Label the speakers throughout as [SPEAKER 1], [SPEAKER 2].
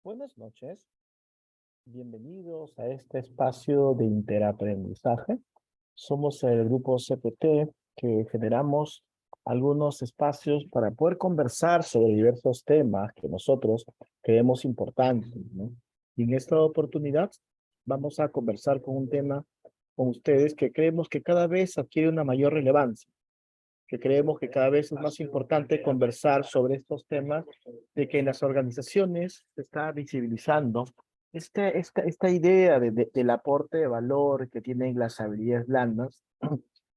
[SPEAKER 1] Buenas noches, bienvenidos a este espacio de interaprendizaje. Somos el grupo CPT que generamos algunos espacios para poder conversar sobre diversos temas que nosotros creemos importantes, ¿no? Y en esta oportunidad vamos a conversar con un tema con ustedes que creemos que cada vez adquiere una mayor relevancia, que creemos que cada vez es más importante conversar sobre estos temas, de que en las organizaciones se está visibilizando esta idea del aporte de valor que tienen las habilidades blandas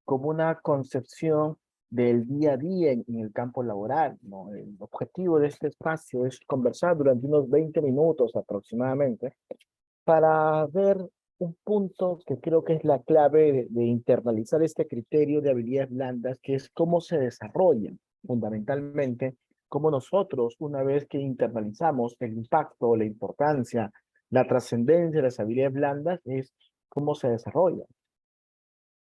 [SPEAKER 1] como una concepción del día a día en el campo laboral, ¿no? El objetivo de este espacio es conversar durante unos 20 minutos aproximadamente para ver un punto que creo que es la clave de internalizar este criterio de habilidades blandas, que es cómo se desarrollan fundamentalmente, cómo nosotros, una vez que internalizamos el impacto, la importancia, la trascendencia de las habilidades blandas, es cómo se desarrollan.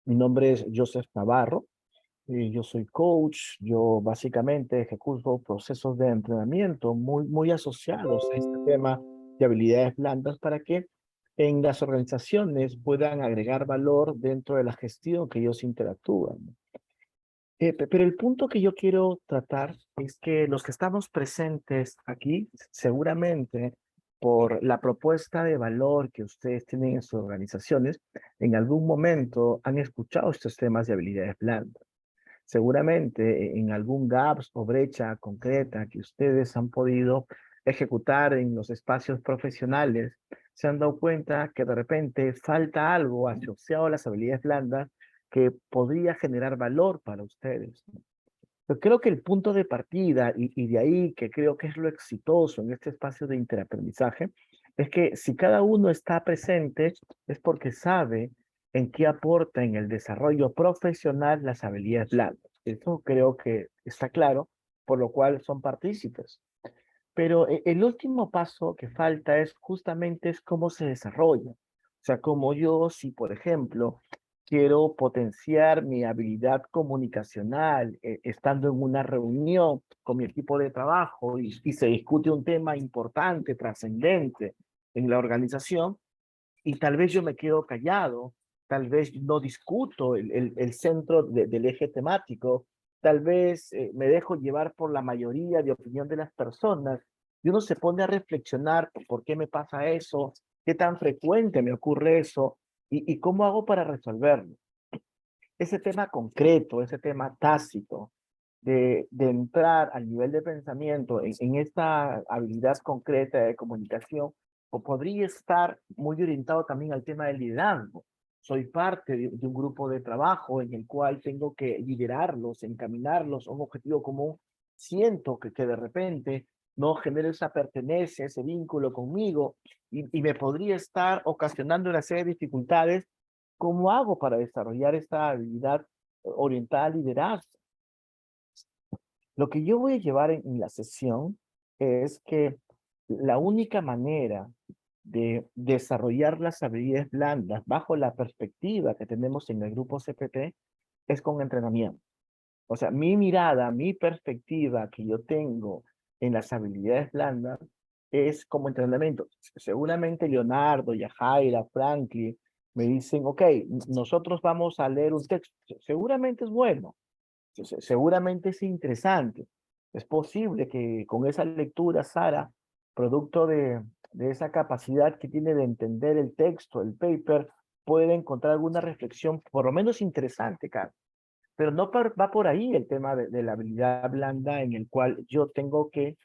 [SPEAKER 1] Mi nombre es Joseph Navarro, yo soy coach, yo básicamente ejecuto procesos de entrenamiento muy asociados a este tema de habilidades blandas para que en las organizaciones puedan agregar valor dentro de la gestión que ellos interactúan. Pero el punto que yo quiero tratar es que los que estamos presentes aquí, seguramente por la propuesta de valor que ustedes tienen en sus organizaciones, en algún momento han escuchado estos temas de habilidades blandas. Seguramente en algún gaps o brecha concreta que ustedes han podido ejecutar en los espacios profesionales, se han dado cuenta que de repente falta algo asociado a las habilidades blandas que podría generar valor para ustedes. Yo creo que el punto de partida y de ahí que creo que es lo exitoso en este espacio de interaprendizaje es que si cada uno está presente es porque sabe en qué aporta en el desarrollo profesional las habilidades blandas. Eso creo que está claro, por lo cual son partícipes. Pero el último paso que falta es justamente es cómo se desarrolla. O sea, como yo, si por ejemplo quiero potenciar mi habilidad comunicacional, estando en una reunión con mi equipo de trabajo y se discute un tema importante, trascendente en la organización, y tal vez yo me quedo callado, tal vez no discuto el centro del eje temático, tal vez me dejo llevar por la mayoría de opinión de las personas, y uno se pone a reflexionar por qué me pasa eso, qué tan frecuente me ocurre eso, y cómo hago para resolverlo. Ese tema concreto, ese tema tácito, de entrar al nivel de pensamiento en esta habilidad concreta de comunicación, o podría estar muy orientado también al tema del liderazgo. Soy parte de un grupo de trabajo en el cual tengo que liderarlos, encaminarlos a un objetivo común. Siento que de repente no genero esa pertenencia, ese vínculo conmigo, y me podría estar ocasionando una serie de dificultades. ¿Cómo hago para desarrollar esta habilidad orientada al liderazgo? Lo que yo voy a llevar en la sesión es que la única manera de desarrollar las habilidades blandas bajo la perspectiva que tenemos en el grupo CPT es con entrenamiento. O sea, mi mirada, mi perspectiva que yo tengo en las habilidades blandas es como entrenamiento. Seguramente Leonardo, Yajaira, Franklin me dicen, ok, nosotros vamos a leer un texto. Seguramente es bueno, seguramente es interesante. Es posible que con esa lectura, Sara, producto de esa capacidad que tiene de entender el texto, el paper, puede encontrar alguna reflexión, por lo menos interesante, Carlos. Pero no va por ahí el tema de la habilidad blanda en el cual yo tengo que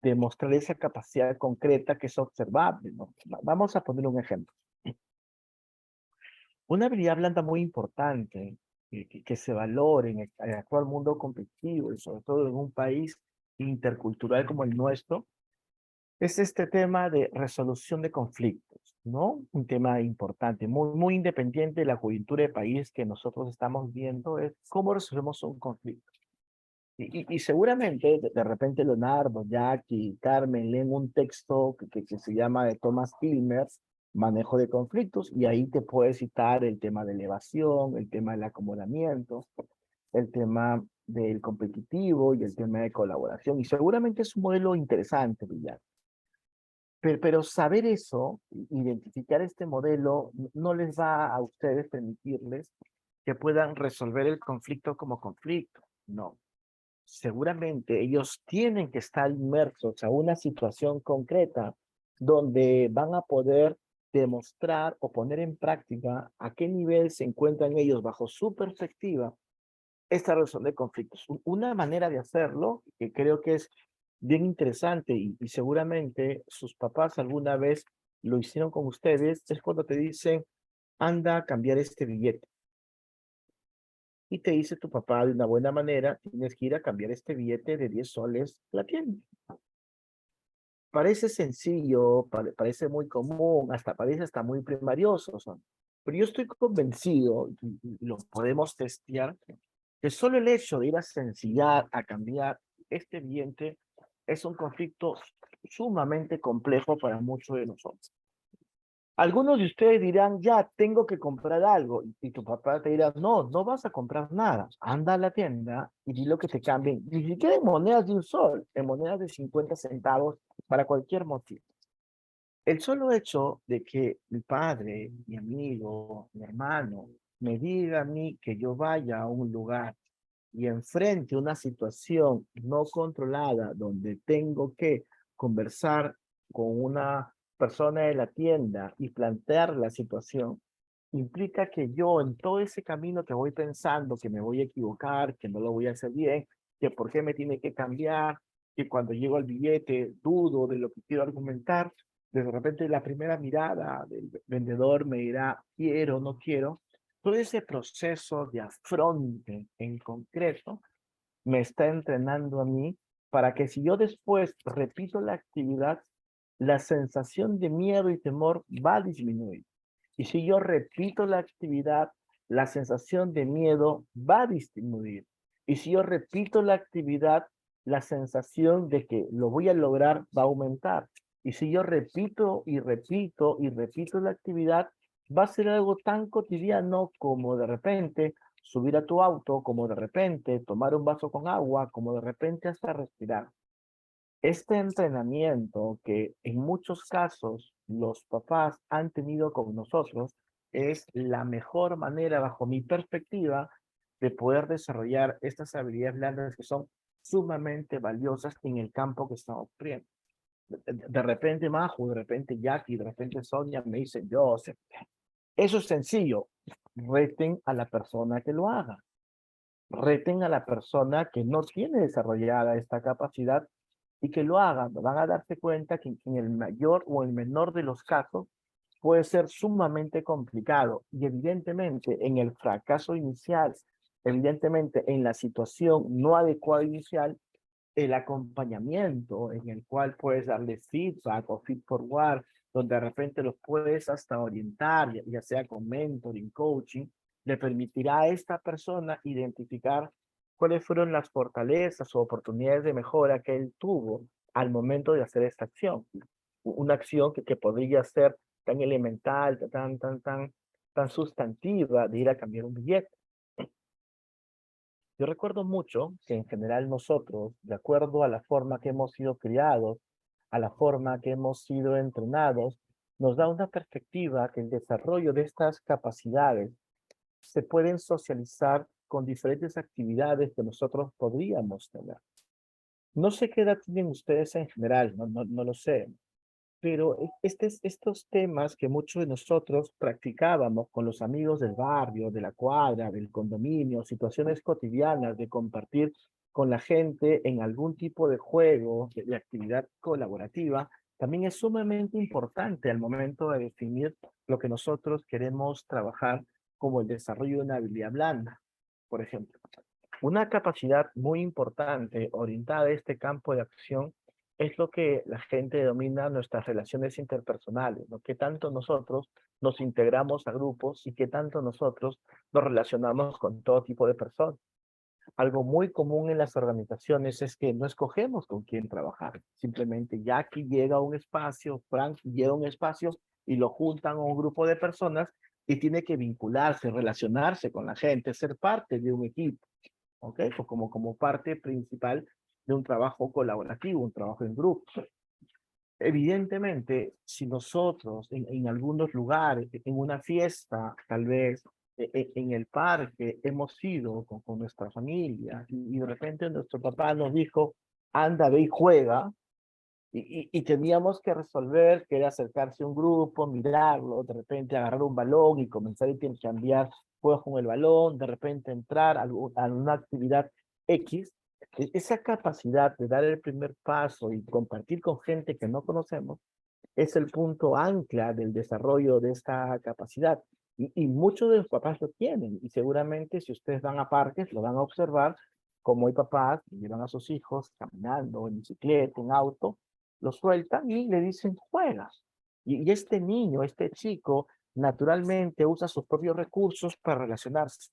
[SPEAKER 1] demostrar esa capacidad concreta que es observable, ¿no? Vamos a poner un ejemplo. Una habilidad blanda muy importante que se valore en el actual mundo competitivo y sobre todo en un país intercultural como el nuestro, es este tema de resolución de conflictos, ¿no? Un tema importante, muy independiente de la coyuntura de país que nosotros estamos viendo, es cómo resolvemos un conflicto. Y seguramente de repente Leonardo, Jackie, Carmen leen un texto que se llama de Thomas Kilmer, Manejo de conflictos, y ahí te puede citar el tema de elevación, el tema del acomodamiento, el tema del competitivo y el tema de colaboración. Y seguramente es un modelo interesante, Villar. Pero saber eso, identificar este modelo, no les va a ustedes permitirles que puedan resolver el conflicto como conflicto. No. Seguramente ellos tienen que estar inmersos a una situación concreta donde van a poder demostrar o poner en práctica a qué nivel se encuentran ellos bajo su perspectiva esta resolución de conflictos. Una manera de hacerlo, que creo que es bien interesante y seguramente sus papás alguna vez lo hicieron con ustedes, es cuando te dicen, anda a cambiar este billete. Y te dice tu papá de una buena manera, tienes que ir a cambiar este billete de 10 soles a la tienda. Parece sencillo, parece muy común, hasta parece hasta muy primarioso, son. Pero yo estoy convencido, y lo podemos testear, que solo el hecho de ir a sencillar, a cambiar este billete, es un conflicto sumamente complejo para muchos de nosotros. Algunos de ustedes dirán, ya, tengo que comprar algo. Y tu papá te dirá, no, no vas a comprar nada. Anda a la tienda y di lo que te cambien. Ni siquiera en monedas de un sol, en monedas de 50 centavos para cualquier motivo. El solo hecho de que mi padre, mi amigo, mi hermano, me diga a mí que yo vaya a un lugar y enfrente una situación no controlada donde tengo que conversar con una persona de la tienda y plantear la situación, implica que yo en todo ese camino que voy pensando que me voy a equivocar, que no lo voy a hacer bien, que por qué me tiene que cambiar, que cuando llego al billete dudo de lo que quiero argumentar, de repente la primera mirada del vendedor me dirá, quiero, no quiero, todo ese proceso de afronte en concreto me está entrenando a mí para que si yo después repito la actividad, la sensación de miedo y temor va a disminuir. Y si yo repito la actividad, la sensación de miedo va a disminuir. Y si yo repito la actividad, la sensación de que lo voy a lograr va a aumentar. Y si yo repito y repito y repito la actividad, va a ser algo tan cotidiano como de repente subir a tu auto, como de repente tomar un vaso con agua, como de repente hasta respirar. Este entrenamiento que en muchos casos los papás han tenido con nosotros es la mejor manera, bajo mi perspectiva, de poder desarrollar estas habilidades blandas que son sumamente valiosas en el campo que estamos viendo. De repente Majo, de repente Jackie, de repente Sonia me dicen, Joseph, eso es sencillo, reten a la persona que lo haga, reten a la persona que no tiene desarrollada esta capacidad y que lo hagan. Van a darse cuenta que en el mayor o el menor de los casos puede ser sumamente complicado y evidentemente en el fracaso inicial, evidentemente en la situación no adecuada inicial, el acompañamiento en el cual puedes darle feedback o feed forward, donde de repente los puedes hasta orientar, ya sea con mentoring, coaching, le permitirá a esta persona identificar cuáles fueron las fortalezas o oportunidades de mejora que él tuvo al momento de hacer esta acción. Una acción que podría ser tan elemental, tan sustantiva de ir a cambiar un billete. Yo recuerdo mucho que en general nosotros, de acuerdo a la forma que hemos sido criados, a la forma que hemos sido entrenados, nos da una perspectiva que el desarrollo de estas capacidades se pueden socializar con diferentes actividades que nosotros podríamos tener. No sé qué edad tienen ustedes en general, no lo sé, pero estos temas que muchos de nosotros practicábamos con los amigos del barrio, de la cuadra, del condominio, situaciones cotidianas de compartir con la gente en algún tipo de juego, de actividad colaborativa, también es sumamente importante al momento de definir lo que nosotros queremos trabajar como el desarrollo de una habilidad blanda, por ejemplo. Una capacidad muy importante orientada a este campo de acción es lo que la gente denomina nuestras relaciones interpersonales, ¿no? Qué tanto nosotros nos integramos a grupos y qué tanto nosotros nos relacionamos con todo tipo de personas. Algo muy común en las organizaciones es que no escogemos con quién trabajar. Simplemente Jackie llega a un espacio, Frank llega a un espacio y lo juntan a un grupo de personas y tiene que vincularse, relacionarse con la gente, ser parte de un equipo. ¿Ok? Pues como parte principal de un trabajo colaborativo, un trabajo en grupo. Evidentemente, si nosotros en algunos lugares, en una fiesta, tal vez en el parque, hemos ido con nuestra familia y de repente nuestro papá nos dijo, anda, ve y juega, y teníamos que resolver que era acercarse a un grupo, mirarlo, de repente agarrar un balón y comenzar a intercambiar juegos con el balón, de repente entrar a una actividad X. Esa capacidad de dar el primer paso y compartir con gente que no conocemos es el punto ancla del desarrollo de esta capacidad. Y muchos de los papás lo tienen, y seguramente si ustedes van a parques, lo van a observar, como hay papás que llevan a sus hijos caminando, en bicicleta, en auto, los sueltan y le dicen, juega. Y este niño, este chico, naturalmente usa sus propios recursos para relacionarse.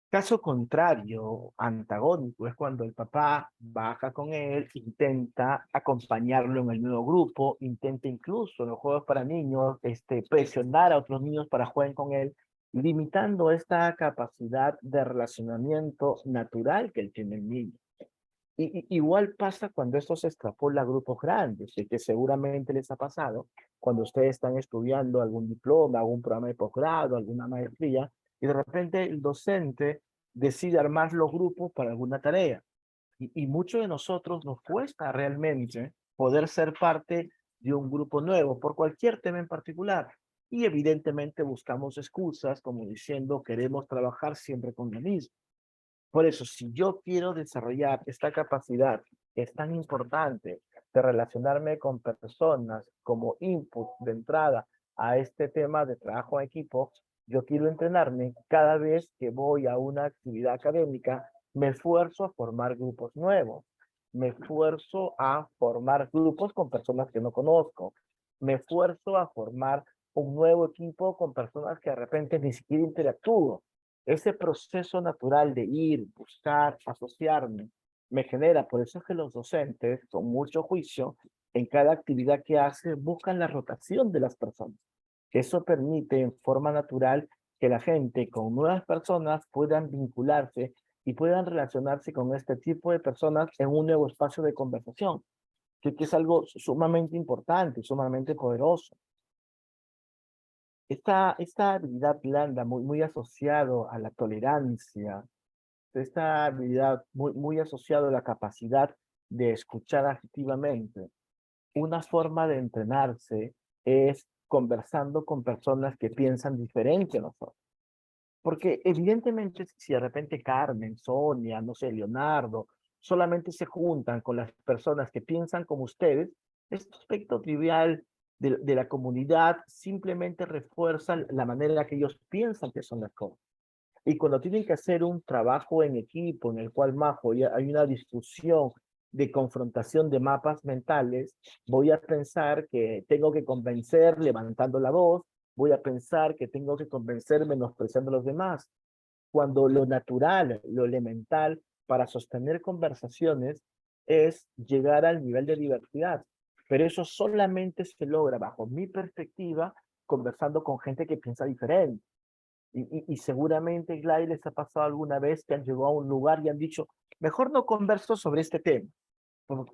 [SPEAKER 1] Caso contrario, antagónico, es cuando el papá baja con él, intenta acompañarlo en el nuevo grupo, intenta incluso en los juegos para niños, presionar a otros niños para jugar con él, limitando esta capacidad de relacionamiento natural que él tiene el niño. Igual pasa cuando esto se extrapola a grupos grandes, de que seguramente les ha pasado cuando ustedes están estudiando algún diploma, algún programa de posgrado, alguna maestría, y de repente el docente decide armar los grupos para alguna tarea. Y muchos de nosotros nos cuesta realmente poder ser parte de un grupo nuevo por cualquier tema en particular. Y evidentemente buscamos excusas como diciendo queremos trabajar siempre con lo mismo. Por eso, si yo quiero desarrollar esta capacidad que es tan importante de relacionarme con personas como input de entrada a este tema de trabajo en equipo, yo quiero entrenarme cada vez que voy a una actividad académica, me esfuerzo a formar grupos nuevos, me esfuerzo a formar grupos con personas que no conozco, me esfuerzo a formar un nuevo equipo con personas que de repente ni siquiera interactúo. Ese proceso natural de ir, buscar, asociarme, me genera, por eso es que los docentes, con mucho juicio, en cada actividad que hacen, buscan la rotación de las personas. Eso permite en forma natural que la gente con nuevas personas puedan vincularse y puedan relacionarse con este tipo de personas en un nuevo espacio de conversación, que es algo sumamente importante, sumamente poderoso. Esta habilidad blanda, muy asociado a la tolerancia, esta habilidad muy asociado a la capacidad de escuchar activamente. Una forma de entrenarse es conversando con personas que piensan diferente a nosotros. Porque evidentemente si de repente Carmen, Sonia, no sé, Leonardo, solamente se juntan con las personas que piensan como ustedes, este aspecto trivial de la comunidad simplemente refuerza la manera en la que ellos piensan que son las cosas. Y cuando tienen que hacer un trabajo en equipo en el cual hay una discusión de confrontación de mapas mentales, voy a pensar que tengo que convencer levantando la voz, voy a pensar que tengo que convencer menospreciando a los demás, cuando lo natural, lo elemental para sostener conversaciones es llegar al nivel de diversidad. Pero eso solamente se logra bajo mi perspectiva conversando con gente que piensa diferente. Y seguramente, Gladys, les ha pasado alguna vez que han llegado a un lugar y han dicho, mejor no converso sobre este tema,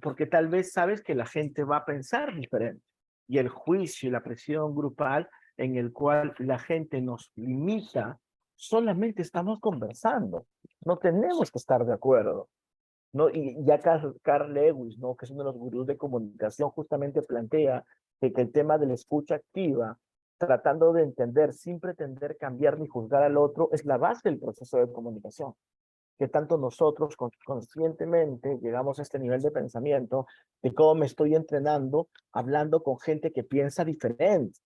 [SPEAKER 1] porque tal vez sabes que la gente va a pensar diferente. Y el juicio y la presión grupal en el cual la gente nos limita, solamente estamos conversando. No tenemos que estar de acuerdo. ¿No? Y ya Carl Lewis, ¿no? Que es uno de los gurús de comunicación, justamente plantea que el tema de la escucha activa, tratando de entender sin pretender cambiar ni juzgar al otro, es la base del proceso de comunicación. Que tanto nosotros conscientemente llegamos a este nivel de pensamiento de cómo me estoy entrenando hablando con gente que piensa diferente.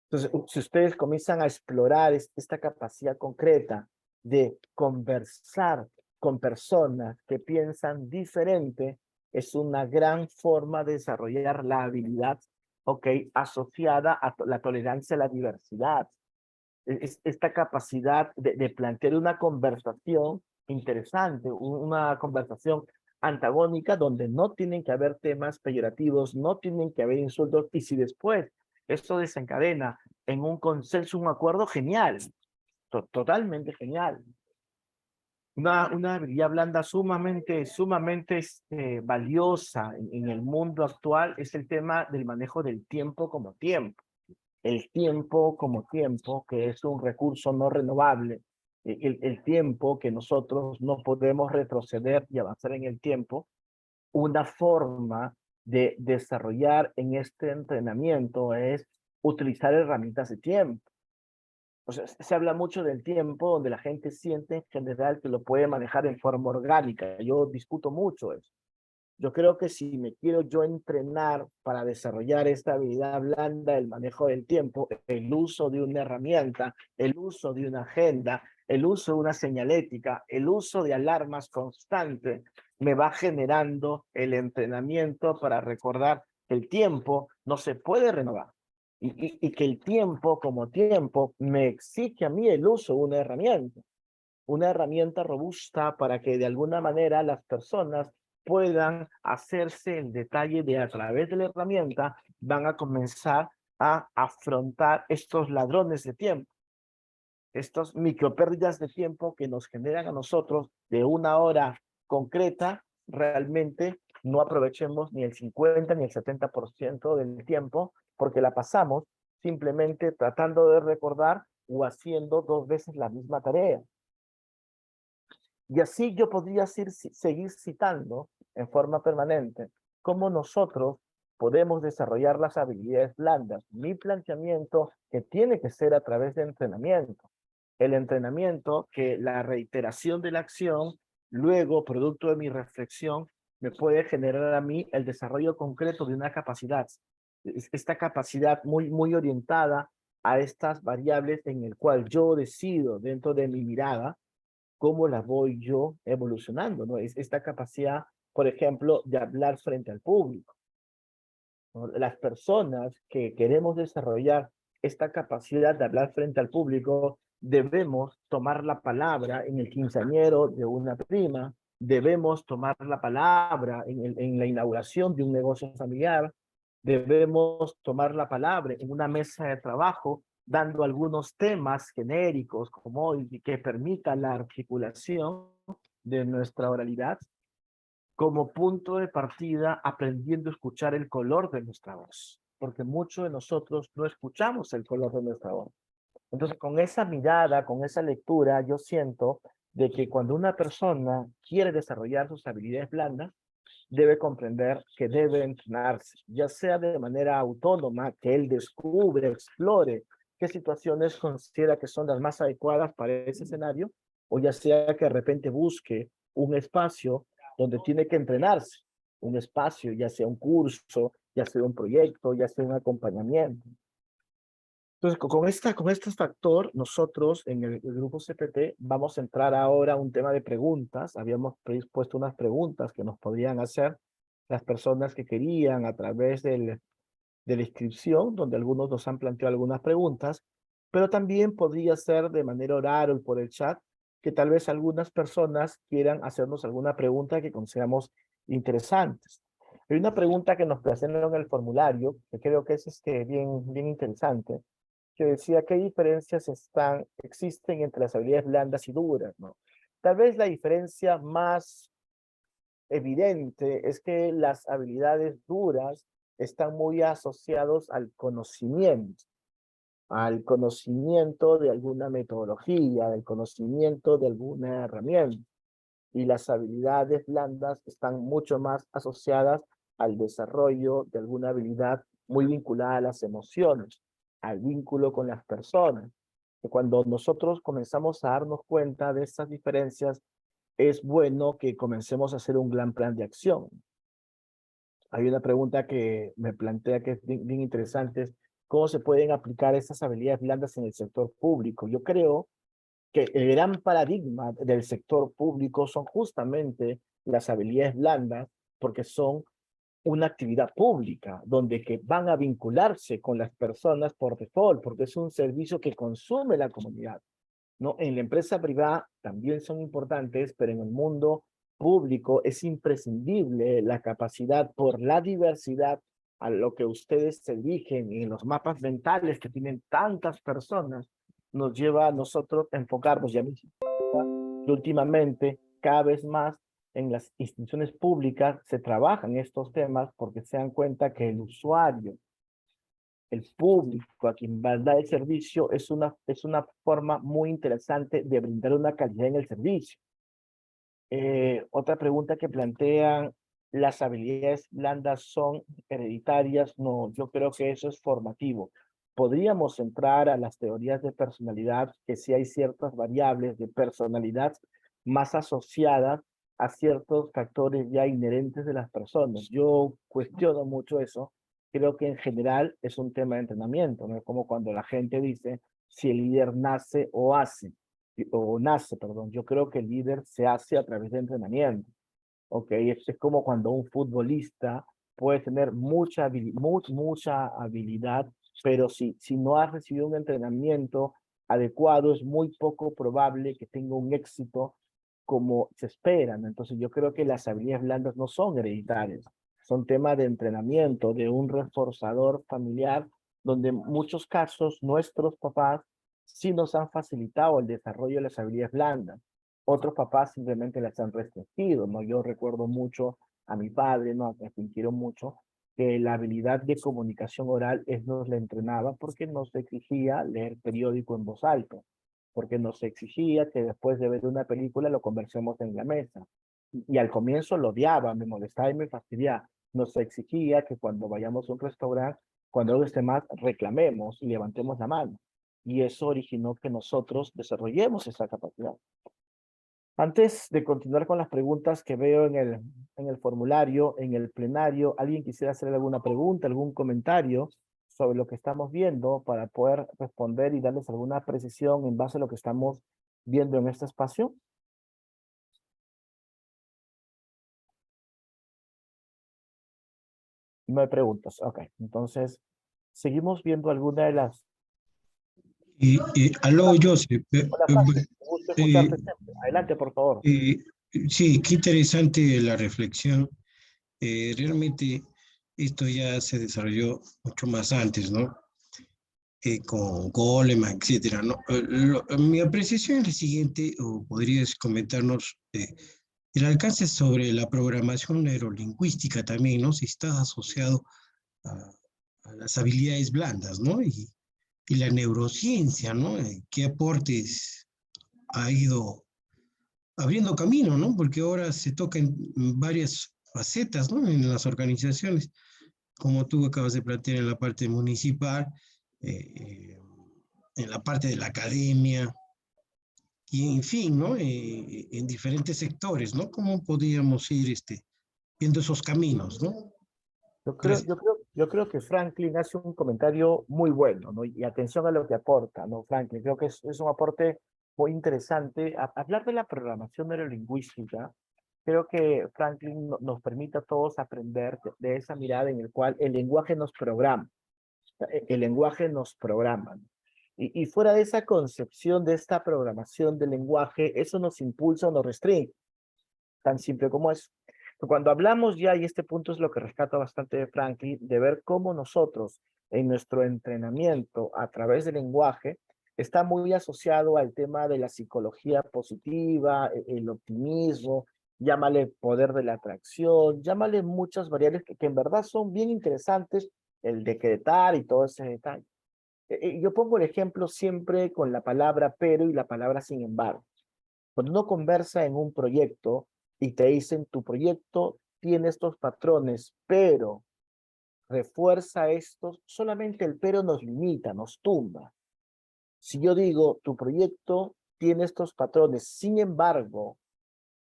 [SPEAKER 1] Entonces, si ustedes comienzan a explorar esta capacidad concreta de conversar con personas que piensan diferente, es una gran forma de desarrollar la habilidad, ¿ok? Asociada a la tolerancia a la diversidad. Esta capacidad de plantear una conversación interesante, una conversación antagónica donde no tienen que haber temas peyorativos, no tienen que haber insultos, y si después esto desencadena en un consenso, un acuerdo, genial, totalmente genial. Una habilidad blanda sumamente valiosa en el mundo actual es el tema del manejo del tiempo como tiempo. El tiempo como tiempo, que es un recurso no renovable, el tiempo que nosotros no podemos retroceder y avanzar en el tiempo, una forma de desarrollar en este entrenamiento es utilizar herramientas de tiempo. O sea, se habla mucho del tiempo donde la gente siente en general que lo puede manejar en forma orgánica. Yo discuto mucho eso. Yo creo que si me quiero yo entrenar para desarrollar esta habilidad blanda, el manejo del tiempo, el uso de una herramienta, el uso de una agenda, el uso de una señalética, el uso de alarmas constantes, me va generando el entrenamiento para recordar que el tiempo no se puede renovar y que el tiempo como tiempo me exige a mí el uso de una herramienta robusta para que de alguna manera las personas puedan hacerse el detalle de a través de la herramienta van a comenzar a afrontar estos ladrones de tiempo, estos micropérdidas de tiempo que nos generan a nosotros de una hora concreta, realmente no aprovechemos ni el 50 ni el 70% del tiempo porque la pasamos simplemente tratando de recordar o haciendo 2 veces la misma tarea. Y así yo podría seguir citando en forma permanente cómo nosotros podemos desarrollar las habilidades blandas. Mi planteamiento que tiene que ser a través de entrenamiento. El entrenamiento que la reiteración de la acción, luego, producto de mi reflexión, me puede generar a mí el desarrollo concreto de una capacidad. Esta capacidad muy orientada a estas variables en el cual yo decido dentro de mi mirada cómo la voy yo evolucionando, ¿no? Es esta capacidad, por ejemplo, de hablar frente al público, ¿no? Las personas que queremos desarrollar esta capacidad de hablar frente al público, debemos tomar la palabra en el quinceañero de una prima, debemos tomar la palabra en la inauguración de un negocio familiar, debemos tomar la palabra en una mesa de trabajo, dando algunos temas genéricos como hoy que permitan la articulación de nuestra oralidad como punto de partida, aprendiendo a escuchar el color de nuestra voz, porque muchos de nosotros no escuchamos el color de nuestra voz. Entonces, con esa mirada, con esa lectura, yo siento de que cuando una persona quiere desarrollar sus habilidades blandas, debe comprender que debe entrenarse, ya sea de manera autónoma, que él descubre, explore qué situaciones considera que son las más adecuadas para ese escenario, o ya sea que de repente busque un espacio donde tiene que entrenarse, un espacio, ya sea un curso, ya sea un proyecto, ya sea un acompañamiento. Entonces, con este factor, nosotros en el grupo CPT vamos a entrar ahora a un tema de preguntas. Habíamos puesto unas preguntas que nos podrían hacer las personas que querían a través de la inscripción, donde algunos nos han planteado algunas preguntas, pero también podría ser de manera oral o por el chat, que tal vez algunas personas quieran hacernos alguna pregunta que consideramos interesantes. Hay una pregunta que nos presentaron en el formulario, que creo que es bien interesante, que decía qué diferencias existen entre las habilidades blandas y duras, ¿no? Tal vez la diferencia más evidente es que las habilidades duras están muy asociados al conocimiento de alguna metodología, del conocimiento de alguna herramienta. Y las habilidades blandas están mucho más asociadas al desarrollo de alguna habilidad muy vinculada a las emociones, al vínculo con las personas. Que cuando nosotros comenzamos a darnos cuenta de estas diferencias, es bueno que comencemos a hacer un gran plan de acción. Hay una pregunta que me plantea que es bien interesante, es ¿cómo se pueden aplicar estas habilidades blandas en el sector público? Yo creo que el gran paradigma del sector público son justamente las habilidades blandas, porque son una actividad pública, donde que van a vincularse con las personas por default, porque es un servicio que consume la comunidad, ¿no? En la empresa privada también son importantes, pero en el mundo público es imprescindible la capacidad por la diversidad a lo que ustedes se dirigen en los mapas mentales que tienen tantas personas, nos lleva a nosotros a enfocarnos ya mismo Y últimamente, cada vez más en las instituciones públicas se trabajan estos temas porque se dan cuenta que el usuario, el público a quien va a dar el servicio es una forma muy interesante de brindar una calidad en el servicio. Otra pregunta que plantean, ¿las habilidades blandas son hereditarias? No, yo creo que eso es formativo. Podríamos entrar a las teorías de personalidad, que sí hay ciertas variables de personalidad más asociadas a ciertos factores ya inherentes de las personas. Yo cuestiono mucho eso. Creo que en general es un tema de entrenamiento, ¿no? Como cuando la gente dice si el líder nace o hace o nace, perdón. Yo creo que el líder se hace a través de entrenamiento. Ok, es como cuando un futbolista puede tener mucha habilidad, pero si no ha recibido un entrenamiento adecuado, es muy poco probable que tenga un éxito como se espera, ¿no? Entonces yo creo que las habilidades blandas no son hereditarias, son temas de entrenamiento, de un reforzador familiar, donde en muchos casos nuestros papás sí nos han facilitado el desarrollo de las habilidades blandas. Otros papás simplemente las han restringido, ¿no? Yo recuerdo mucho a mi padre, ¿no? A quien quiero mucho, que la habilidad de comunicación oral él nos la entrenaba porque nos exigía leer periódico en voz alta, porque nos exigía que después de ver una película lo conversemos en la mesa. Y al comienzo lo odiaba, me molestaba y me fastidiaba. Nos exigía que cuando vayamos a un restaurante, cuando algo esté más, reclamemos y levantemos la mano. Y eso originó que nosotros desarrollemos esa capacidad. Antes de continuar con las preguntas que veo en el formulario, en el plenario, ¿alguien quisiera hacer alguna pregunta, algún comentario sobre lo que estamos viendo para poder responder y darles alguna precisión en base a lo que estamos viendo en este espacio? No hay preguntas. Ok, entonces, seguimos viendo alguna de las...
[SPEAKER 2] Aló,
[SPEAKER 1] Hola,
[SPEAKER 2] Joseph.
[SPEAKER 1] hola Franklin, me gusta
[SPEAKER 2] Eh,
[SPEAKER 1] escucharte siempre. Adelante, por favor.
[SPEAKER 2] eh, sí, qué interesante la reflexión. Realmente esto ya se desarrolló mucho más antes, ¿no? Con Goleman, etcétera, ¿no? Mi apreciación es la siguiente, o podrías comentarnos el alcance sobre la programación neurolingüística también, ¿no? Si está asociado a, a las habilidades blandas, ¿no? Y la neurociencia, ¿no? ¿Qué aportes ha ido abriendo camino, ¿no? Porque ahora se toca en varias facetas, ¿no? En las organizaciones, como tú acabas de plantear en la parte municipal, eh, en la parte de la academia, y en fin, ¿no? En diferentes sectores, ¿no? ¿Cómo podríamos ir viendo esos caminos, ¿no? Gracias.
[SPEAKER 1] Yo creo que Franklin hace un comentario muy bueno, ¿no? Y atención a lo que aporta, ¿no, Franklin? Creo que es un aporte muy interesante. Hablar de la programación neurolingüística, creo que Franklin nos permite a todos aprender de esa mirada en el cual el lenguaje nos programa, el lenguaje nos programa. ¿No? Y fuera de esa concepción de esta programación del lenguaje, eso nos impulsa o nos restringe, tan simple como es. Cuando hablamos ya, y este punto es lo que rescata bastante de Franklin, de ver cómo nosotros en nuestro entrenamiento a través del lenguaje está muy asociado al tema de la psicología positiva, el optimismo, llámale poder de la atracción, llámale muchas variables que en verdad son bien interesantes, el decretar y todo ese detalle. Yo pongo el ejemplo siempre con la palabra pero y la palabra sin embargo. Cuando uno conversa en un proyecto y te dicen tu proyecto tiene estos patrones, pero refuerza estos, solamente el pero nos limita, nos tumba. Si yo digo tu proyecto tiene estos patrones, sin embargo,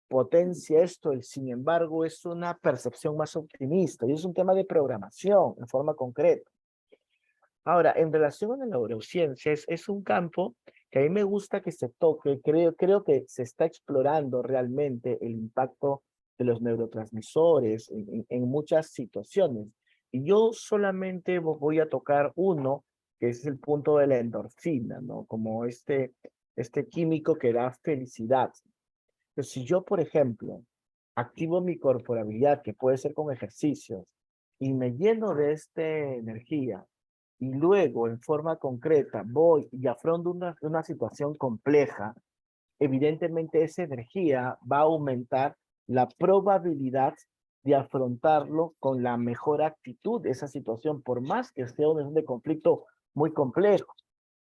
[SPEAKER 1] potencia esto, el sin embargo es una percepción más optimista y es un tema de programación en forma concreta. Ahora, en relación a la neurociencia, es un campo que a mí me gusta que se toque. Creo que se está explorando realmente el impacto de los neurotransmisores en muchas situaciones. Y yo solamente voy a tocar uno, que es el punto de la endorfina, ¿no? Como este químico que da felicidad. Pero si yo, por ejemplo, activo mi corporabilidad, que puede ser con ejercicios, y me lleno de esta energía, y luego en forma concreta voy y afronto una situación compleja, evidentemente esa energía va a aumentar la probabilidad de afrontarlo con la mejor actitud de esa situación, por más que sea un conflicto muy complejo,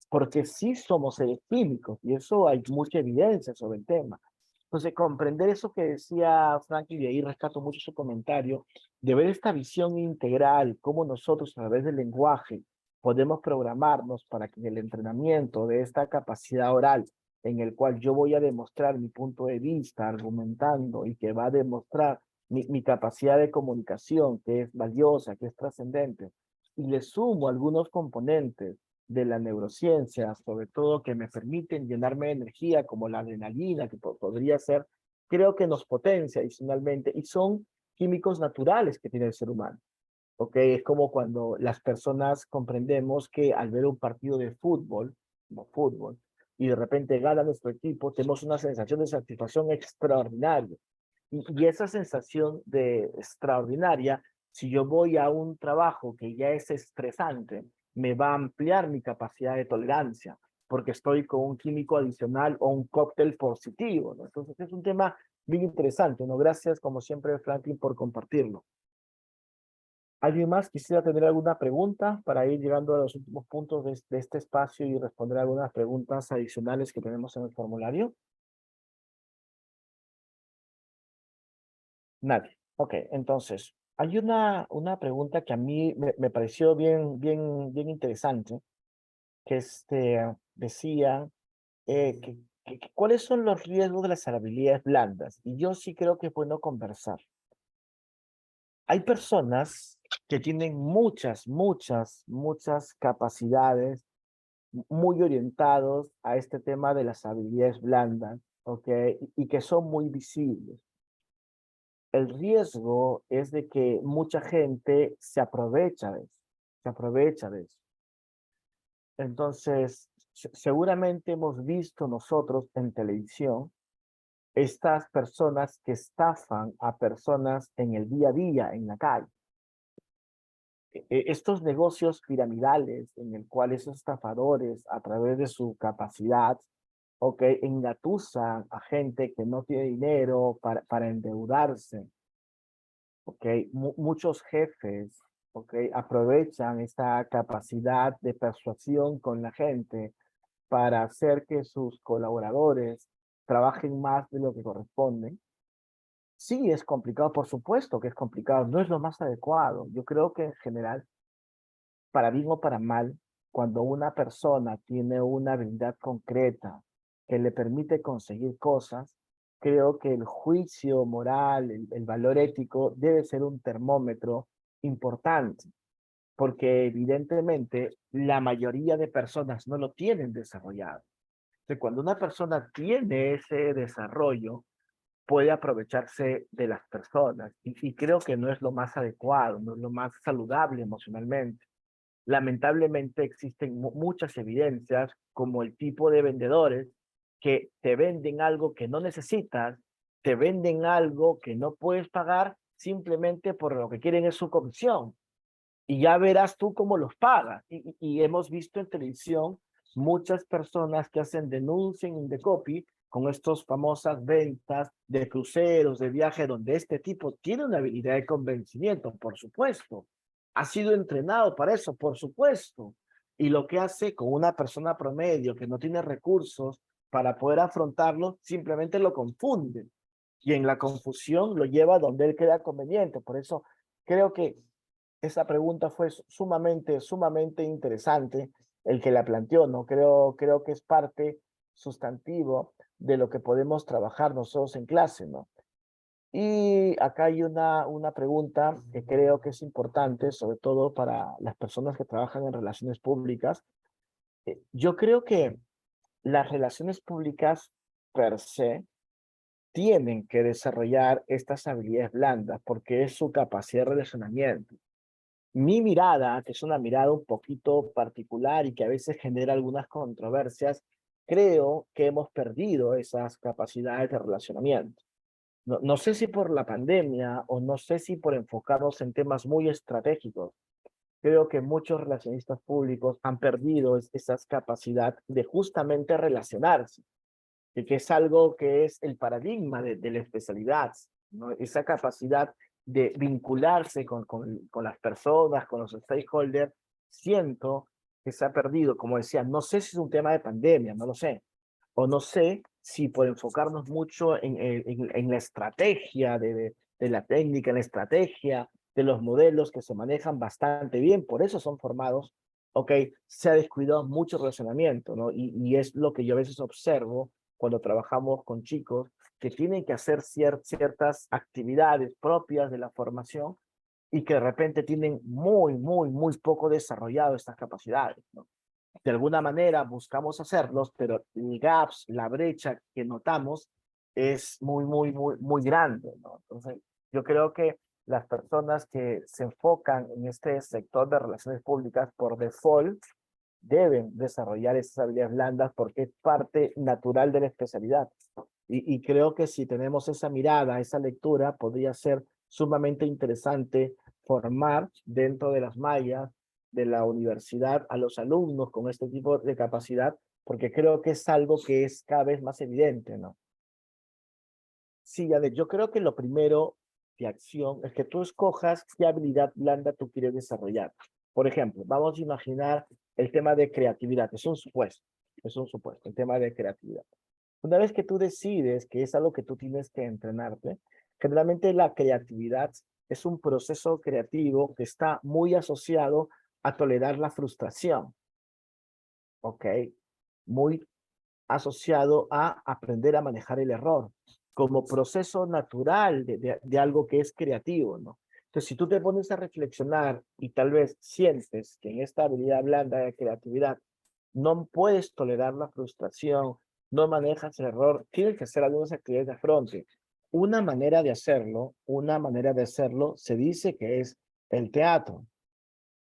[SPEAKER 1] porque sí somos seres químicos y eso hay mucha evidencia sobre el tema. Entonces, comprender eso que decía Franklin, y ahí rescato mucho su comentario, de ver esta visión integral, cómo nosotros a través del lenguaje podemos programarnos para que en el entrenamiento de esta capacidad oral, en el cual yo voy a demostrar mi punto de vista, argumentando, y que va a demostrar mi capacidad de comunicación, que es valiosa, que es trascendente, y le sumo algunos componentes de la neurociencia, sobre todo que me permiten llenarme de energía, como la adrenalina, que podría ser, creo que nos potencia adicionalmente, y son químicos naturales que tiene el ser humano. ¿Ok? Es como cuando las personas comprendemos que al ver un partido de fútbol, como fútbol, y de repente gana nuestro equipo, tenemos una sensación de satisfacción extraordinaria. Y esa sensación de extraordinaria, si yo voy a un trabajo que ya es estresante, me va a ampliar mi capacidad de tolerancia, porque estoy con un químico adicional o un cóctel positivo, ¿no? Entonces es un tema bien interesante, ¿no? Gracias, como siempre, Franklin, por compartirlo. ¿Alguien más quisiera tener alguna pregunta para ir llegando a los últimos puntos de este espacio y responder algunas preguntas adicionales que tenemos en el formulario? Nadie. Ok, entonces, hay una pregunta que a mí me pareció bien interesante, que decía ¿cuáles son los riesgos de las habilidades blandas? Y yo sí creo que es bueno conversar. Hay personas que tienen muchas capacidades muy orientados a este tema de las habilidades blandas, ¿ok? Y que son muy visibles. El riesgo es de que mucha gente se aprovecha de eso, se aprovecha de eso. Entonces, seguramente hemos visto nosotros en televisión estas personas que estafan a personas en el día a día, en la calle. Estos negocios piramidales en el cual esos estafadores, a través de su capacidad, ok, engatusan a gente que no tiene dinero para endeudarse, ok, muchos jefes, ok, aprovechan esta capacidad de persuasión con la gente para hacer que sus colaboradores trabajen más de lo que corresponde. Sí, es complicado, por supuesto que es complicado, no es lo más adecuado. Yo creo que en general, para bien o para mal, cuando una persona tiene una habilidad concreta que le permite conseguir cosas, creo que el juicio moral, el valor ético debe ser un termómetro importante, porque evidentemente la mayoría de personas no lo tienen desarrollado. Entonces, cuando una persona tiene ese desarrollo, puede aprovecharse de las personas y creo que no es lo más adecuado, no es lo más saludable emocionalmente. Lamentablemente existen muchas evidencias como el tipo de vendedores que te venden algo que no necesitas, te venden algo que no puedes pagar simplemente por lo que quieren es su comisión. Y ya verás tú cómo los pagas. Y hemos visto en televisión muchas personas que hacen denuncia en Indecopy con estas famosas ventas de cruceros, de viaje, donde este tipo tiene una habilidad de convencimiento, por supuesto. Ha sido entrenado para eso, por supuesto. Y lo que hace con una persona promedio que no tiene recursos para poder afrontarlo, simplemente lo confunde. Y en la confusión lo lleva donde él queda conveniente. Por eso creo que esa pregunta fue sumamente interesante el que la planteó, ¿no? Creo que es parte sustantivo de lo que podemos trabajar nosotros en clase, ¿no? Y acá hay una pregunta que creo que es importante, sobre todo para las personas que trabajan en relaciones públicas. Yo creo que las relaciones públicas per se tienen que desarrollar estas habilidades blandas porque es su capacidad de relacionamiento. Mi mirada, que es una mirada un poquito particular y que a veces genera algunas controversias, creo que hemos perdido esas capacidades de relacionamiento. No sé si por la pandemia o no sé si por enfocarnos en temas muy estratégicos. Creo que muchos relacionistas públicos han perdido esas capacidades de justamente relacionarse. que es algo que es el paradigma de la especialidad, ¿no? Esa capacidad de vincularse con las personas, con los stakeholders, siento que se ha perdido. Como decía, no sé si es un tema de pandemia, no lo sé, o no sé si por enfocarnos mucho en la estrategia de la técnica, en la estrategia de los modelos que se manejan bastante bien, por eso son formados, ok, se ha descuidado mucho el relacionamiento, ¿no? Y es lo que yo a veces observo cuando trabajamos con chicos que tienen que hacer ciertas actividades propias de la formación y que de repente tienen muy poco desarrollado estas capacidades, ¿no? De alguna manera buscamos hacerlos, pero el gaps, la brecha que notamos es muy grande, ¿no? Entonces, yo creo que las personas que se enfocan en este sector de relaciones públicas por default deben desarrollar esas habilidades blandas porque es parte natural de la especialidad. Y creo que si tenemos esa mirada, esa lectura, podría ser sumamente interesante formar dentro de las mallas de la universidad a los alumnos con este tipo de capacidad, porque creo que es algo que es cada vez más evidente, ¿no? Sí, ya yo creo que lo primero de acción es que tú escojas qué habilidad blanda tú quieres desarrollar. Por ejemplo, vamos a imaginar el tema de creatividad, es un supuesto, el tema de creatividad. Una vez que tú decides que es algo que tú tienes que entrenarte, generalmente la creatividad es un proceso creativo que está muy asociado a tolerar la frustración, ¿ok? Muy asociado a aprender a manejar el error como proceso natural de algo que es creativo, ¿no? Entonces, si tú te pones a reflexionar y tal vez sientes que en esta habilidad blanda de creatividad no puedes tolerar la frustración, no manejas el error, tienes que hacer algunas actividades de afronte. Una manera de hacerlo se dice que es el teatro.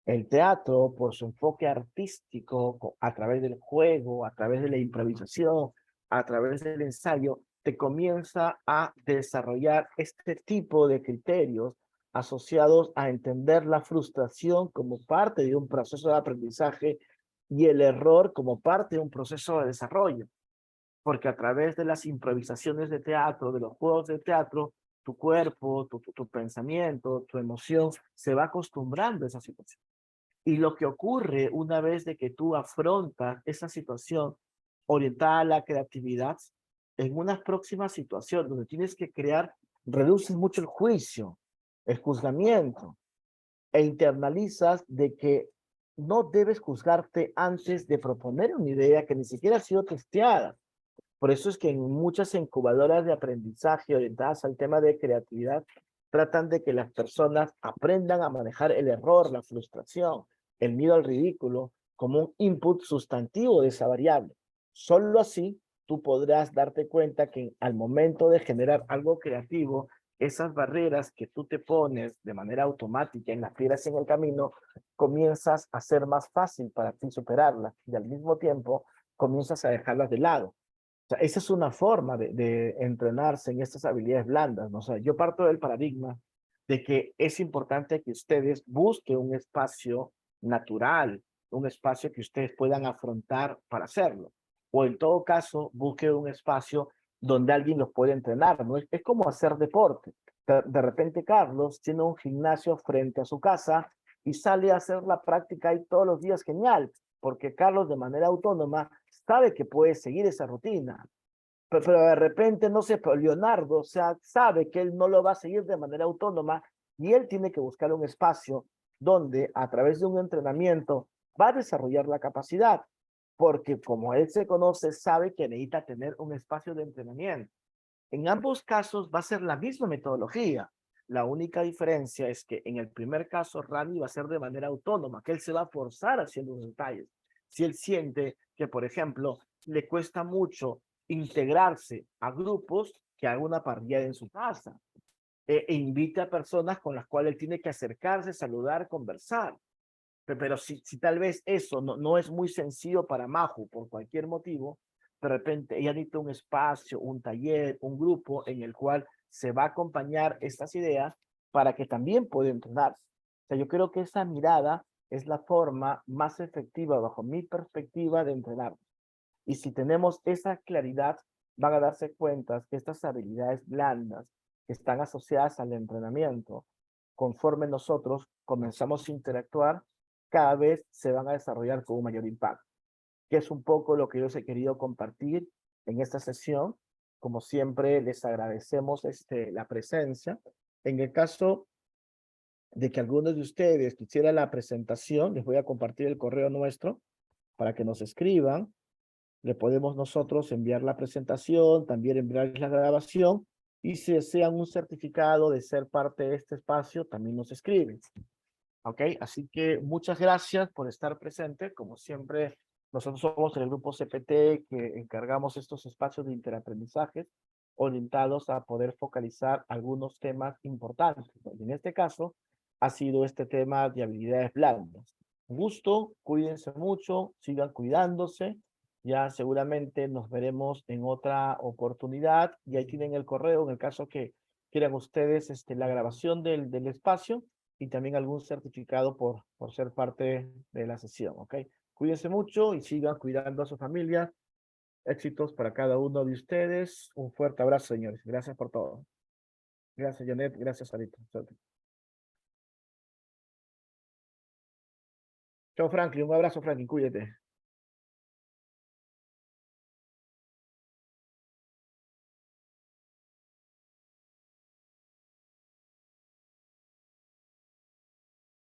[SPEAKER 1] El teatro, por su enfoque artístico, a través del juego, a través de la improvisación, a través del ensayo, te comienza a desarrollar este tipo de criterios asociados a entender la frustración como parte de un proceso de aprendizaje y el error como parte de un proceso de desarrollo. Porque a través de las improvisaciones de teatro, de los juegos de teatro, tu cuerpo, tu pensamiento, tu emoción se va acostumbrando a esa situación. Y lo que ocurre una vez de que tú afrontas esa situación orientada a la creatividad, en una próxima situación donde tienes que crear, reduces mucho el juicio, el juzgamiento, e internalizas de que no debes juzgarte antes de proponer una idea que ni siquiera ha sido testeada. Por eso es que en muchas incubadoras de aprendizaje orientadas al tema de creatividad, tratan de que las personas aprendan a manejar el error, la frustración, el miedo al ridículo, como un input sustantivo de esa variable. Solo así tú podrás darte cuenta que al momento de generar algo creativo, esas barreras que tú te pones de manera automática en las piedras en el camino, comienzas a ser más fácil para ti superarlas y al mismo tiempo comienzas a dejarlas de lado. O sea, esa es una forma de entrenarse en estas habilidades blandas, ¿no? O sea, yo parto del paradigma de que es importante que ustedes busquen un espacio natural, un espacio que ustedes puedan afrontar para hacerlo. O en todo caso, busquen un espacio donde alguien los pueda entrenar, ¿no? Es como hacer deporte. De repente, Carlos tiene un gimnasio frente a su casa y sale a hacer la práctica ahí todos los días, genial, porque Carlos de manera autónoma sabe que puede seguir esa rutina, pero de repente, no sé, pero Leonardo, o sea, sabe que él no lo va a seguir de manera autónoma y él tiene que buscar un espacio donde a través de un entrenamiento va a desarrollar la capacidad, porque como él se conoce, sabe que necesita tener un espacio de entrenamiento. En ambos casos va a ser la misma metodología. La única diferencia es que en el primer caso, Rani va a ser de manera autónoma, que él se va a forzar haciendo los detalles. Si él siente que, por ejemplo, le cuesta mucho integrarse a grupos, que haga una parrilla en su casa e invite a personas con las cuales él tiene que acercarse, saludar, conversar. Pero si tal vez eso no es muy sencillo para Majo por cualquier motivo, de repente ella necesita un espacio, un taller, un grupo en el cual se va a acompañar estas ideas para que también pueda entrenar. O sea, yo creo que esa mirada es la forma más efectiva, bajo mi perspectiva, de entrenar. Y si tenemos esa claridad, van a darse cuenta que estas habilidades blandas que están asociadas al entrenamiento, conforme nosotros comenzamos a interactuar, cada vez se van a desarrollar con un mayor impacto, que es un poco lo que yo os he querido compartir en esta sesión. Como siempre, les agradecemos la presencia. En el caso de que algunos de ustedes quisiera la presentación, les voy a compartir el correo nuestro para que nos escriban. Le podemos nosotros enviar la presentación, también enviarles la grabación, y si desean un certificado de ser parte de este espacio, también nos escriben. ¿Ok? Así que muchas gracias por estar presente. Como siempre, nosotros somos el grupo CPT que encargamos estos espacios de interaprendizaje orientados a poder focalizar algunos temas importantes. En este caso, ha sido este tema de habilidades blandas. Un gusto, cuídense mucho, sigan cuidándose. Ya seguramente nos veremos en otra oportunidad. Y ahí tienen el correo en el caso que quieran ustedes la grabación del espacio y también algún certificado por ser parte de la sesión, ¿ok? Cuídense mucho y sigan cuidando a su familia. Éxitos para cada uno de ustedes. Un fuerte abrazo, señores. Gracias por todo. Gracias, Janet. Gracias, Sarita. Chao, Franklin. Un abrazo, Franklin. Cuídate.